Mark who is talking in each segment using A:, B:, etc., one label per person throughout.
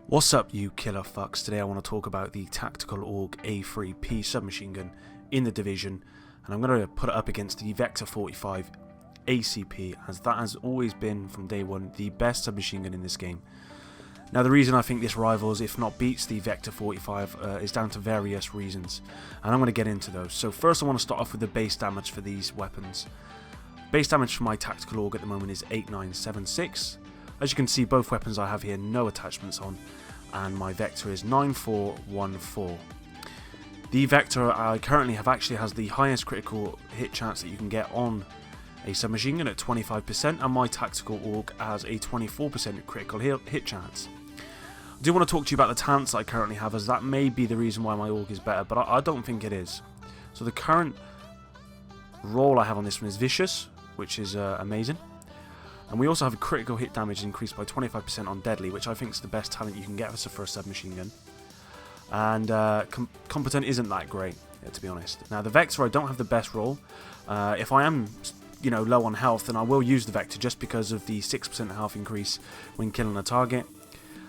A: What's up, you killer fucks? Today I want to talk about the Tactical Aug A3P submachine gun in the Division, and I'm going to put it up against the Vector 45 ACP, as that has always been from day one the best submachine gun in this game. Now, the reason I think this rivals, if not beats, the Vector 45 is down to various reasons, and I'm going to get into those. So first I want to start off with the base damage for these weapons. Base damage for my Tactical Aug at the moment is 8976. As you can see, both weapons I have here no attachments on, and my Vector is 9414. The Vector I currently have actually has the highest critical hit chance that you can get on a submachine gun at 25%, and my Tactical Aug has a 24% critical hit chance. I do want to talk to you about the talents I currently have, as that may be the reason why my Aug is better, but I don't think it is. So the current role I have on this one is Vicious, which is amazing. And we also have a critical hit damage increased by 25% on Deadly, which I think is the best talent you can get for a submachine gun. And Competent isn't that great, to be honest. Now, the Vector, I don't have the best role. If I am, low on health, then I will use the Vector just because of the 6% health increase when killing a target.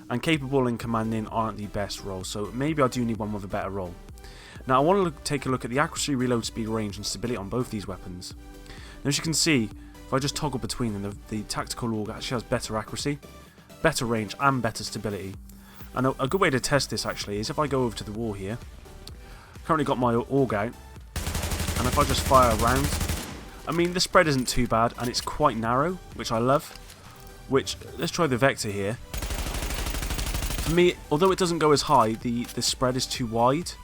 A: And Capable and Commanding aren't the best role, so maybe I do need one with a better role. Now, I want to take a look at the accuracy, reload speed, range, and stability on both these weapons. Now, as you can see, if I just toggle between them, the Tactical Aug actually has better accuracy, better range, and better stability. And a good way to test this actually is if I go over to the wall here. Currently got my Aug out, and if I just fire around, I mean, the spread isn't too bad, and it's quite narrow, which I love. Let's try the Vector here. For me, although it doesn't go as high, the spread is too wide,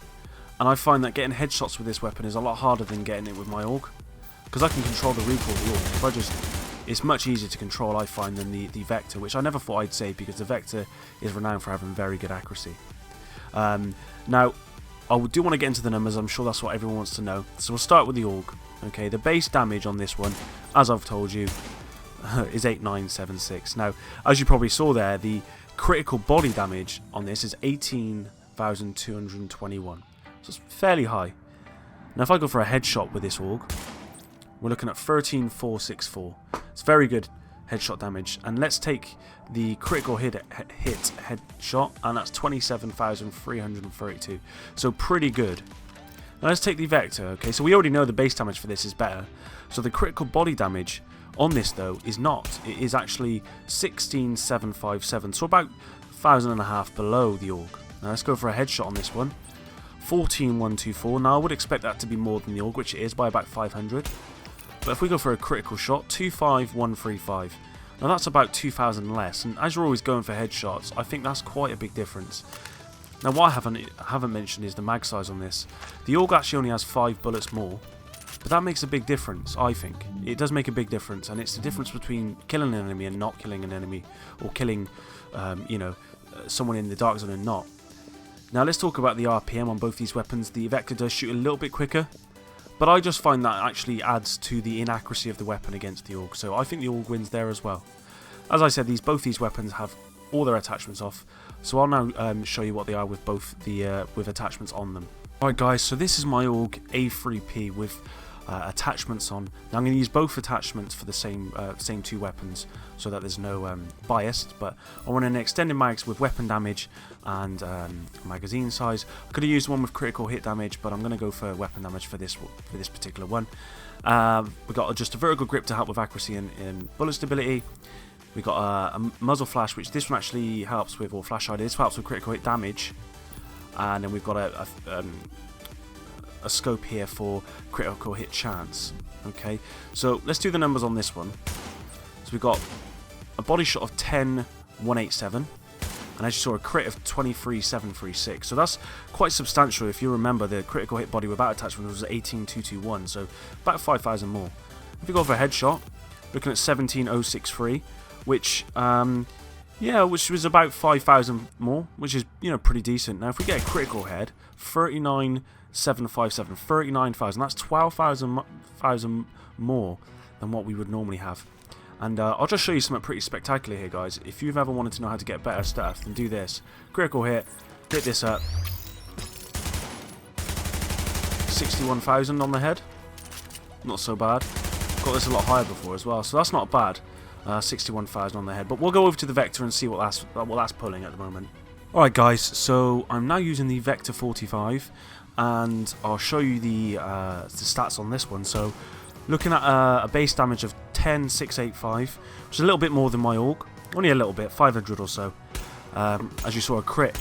A: and I find that getting headshots with this weapon is a lot harder than getting it with my Aug. Because I can control the recoil of the Aug. It's much easier to control, I find, than the Vector, which I never thought I'd say, because the Vector is renowned for having very good accuracy. Now, I do want to get into the numbers. I'm sure that's what everyone wants to know. So we'll start with the Aug. Okay, the base damage on this one, as I've told you, is 8976. Now, as you probably saw there, the critical body damage on this is 18,221. So it's fairly high. Now, if I go for a headshot with this Aug, we're looking at 13,464. It's very good headshot damage. And let's take the critical hit headshot, and that's 27,332. So pretty good. Now let's take the Vector. Okay, so we already know the base damage for this is better. So the critical body damage on this, though, is not. It is actually 16,757. So about 1,500 below the Aug. Now let's go for a headshot on this one. 14,124. Now I would expect that to be more than the Aug, which it is by about 500. But if we go for a critical shot, 25,135. Now that's about 2,000 less, and as you're always going for headshots, I think that's quite a big difference. Now what I haven't mentioned is the mag size on this. The Aug actually only has 5 bullets more, but that makes a big difference, I think. It does make a big difference, and it's the difference between killing an enemy and not killing an enemy, or killing, someone in the dark zone and not. Now let's talk about the RPM on both these weapons. The Vector does shoot a little bit quicker, but I just find that actually adds to the inaccuracy of the weapon against the Aug, so I think the Aug wins there as well. As I said, both these weapons have all their attachments off, so I'll now show you what they are with both with attachments on them. Alright guys, so this is my Aug A3P with attachments on. Now I'm going to use both attachments for the same two weapons, so that there's no bias, but I want an extended mags with weapon damage and magazine size. I could have used one with critical hit damage, but I'm going to go for weapon damage for this particular one. We've got just a vertical grip to help with accuracy and bullet stability. We've got a muzzle flash, which this one actually helps with, or flash ID, this helps with critical hit damage. And then we've got a scope here for critical hit chance. Okay, so let's do the numbers on this one. So we've got a body shot of 10,187, and as you saw, a crit of 23,736. So that's quite substantial. If you remember, the critical hit body without attachment was 18,221, so about 5,000 more. If we go for a headshot, looking at 17,063, which was about 5,000 more, which is pretty decent. Now if we get a critical head, 39,757, 39,000. That's 12,000 more than what we would normally have. And I'll just show you something pretty spectacular here, guys. If you've ever wanted to know how to get better stuff, then do this. Critical hit, hit this up. 61,000 on the head. Not so bad. Got this a lot higher before as well, so that's not bad. 61,000 on the head. But we'll go over to the Vector and see what that's pulling at the moment. Alright guys, so I'm now using the Vector 45 and I'll show you the stats on this one. So looking at a base damage of 10,685, which is a little bit more than my AUG, only a little bit, 500 or so. As you saw, a crit,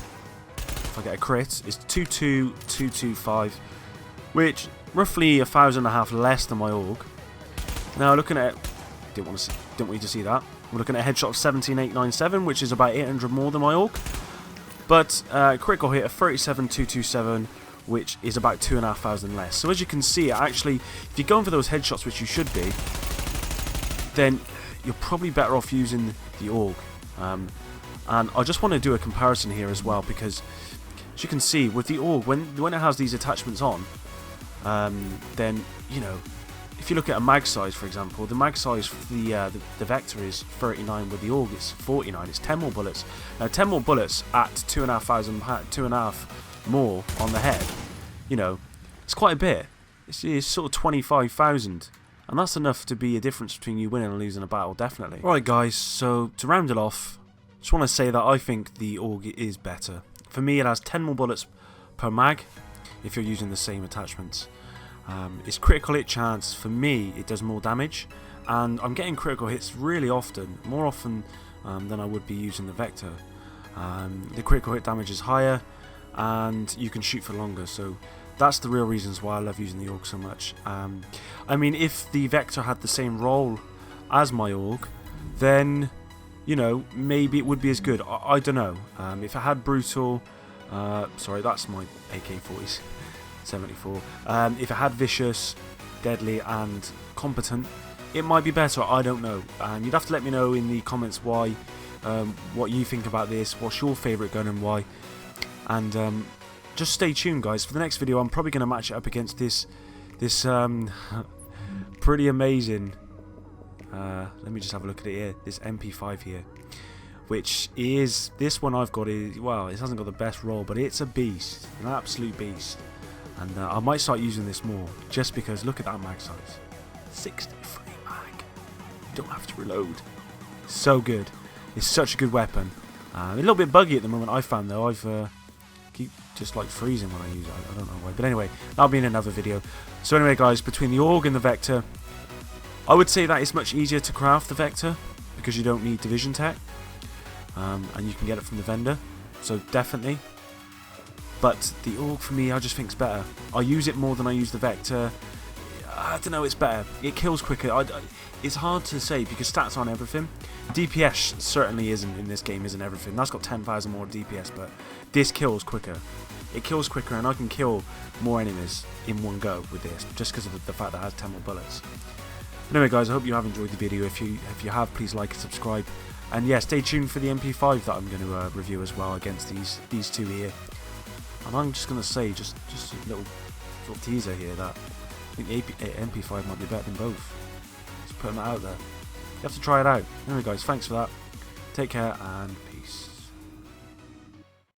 A: if I get a crit, is 22,225, which roughly 1,500 less than my AUG. Now looking at, didn't want you to see that. We're looking at a headshot of 17,897, which is about 800 more than my AUG. But critical hit of 37,227, which is about 2,500 less. So as you can see, actually, if you're going for those headshots, which you should be, then you're probably better off using the AUG. And I just want to do a comparison here as well, because as you can see, with the AUG, when it has these attachments on, then, you know, if you look at a mag size, for example, the mag size for the Vector is 39, with the AUG it's 49. It's 10 more bullets. Now 10 more bullets at 2.5 more on the head, you know, it's quite a bit. It's sort of 25,000, and that's enough to be a difference between you winning and losing a battle, definitely. Alright guys, so to round it off, just want to say that I think the AUG is better. For me, it has 10 more bullets per mag if you're using the same attachments. Its critical hit chance, for me, it does more damage, and I'm getting critical hits really often, more often than I would be using the Vector. The critical hit damage is higher, and you can shoot for longer, so that's the real reasons why I love using the AUG so much. I mean, if the Vector had the same role as my AUG, then, you know, maybe it would be as good. I don't know. If it had brutal, sorry, that's my AK-40s. 74. If it had vicious, deadly and competent, it might be better. I don't know. You'd have to let me know in the comments why, what you think about this, what's your favourite gun and why. And just stay tuned guys, for the next video I'm probably going to match it up against this pretty amazing, let me just have a look at it here, this MP5 here, which is, this one I've got is, well, it hasn't got the best roll, but it's a beast, an absolute beast. And I might start using this more, just because look at that mag size. 63 mag. You don't have to reload. So good. It's such a good weapon. A little bit buggy at the moment, I found though. I've keep just like freezing when I use it. I don't know why. But anyway, that'll be in another video. So anyway guys, between the AUG and the Vector, I would say that it's much easier to craft the Vector, because you don't need division tech. And you can get it from the vendor. So definitely. But the AUG for me, I just think it's better. I use it more than I use the Vector. I don't know, it's better. It kills quicker. It's hard to say because stats aren't everything. DPS certainly isn't in this game, isn't everything. That's got 10,000 more DPS, but this kills quicker. It kills quicker, and I can kill more enemies in one go with this, just because of the fact that it has 10 more bullets. Anyway guys, I hope you have enjoyed the video. If you have, please like and subscribe. And yeah, stay tuned for the MP5 that I'm going to review as well against these two here. And I'm just going to say, just a little teaser here, that I think the MP5 might be better than both. Just putting that out there. You have to try it out. Anyway guys, thanks for that. Take care and peace.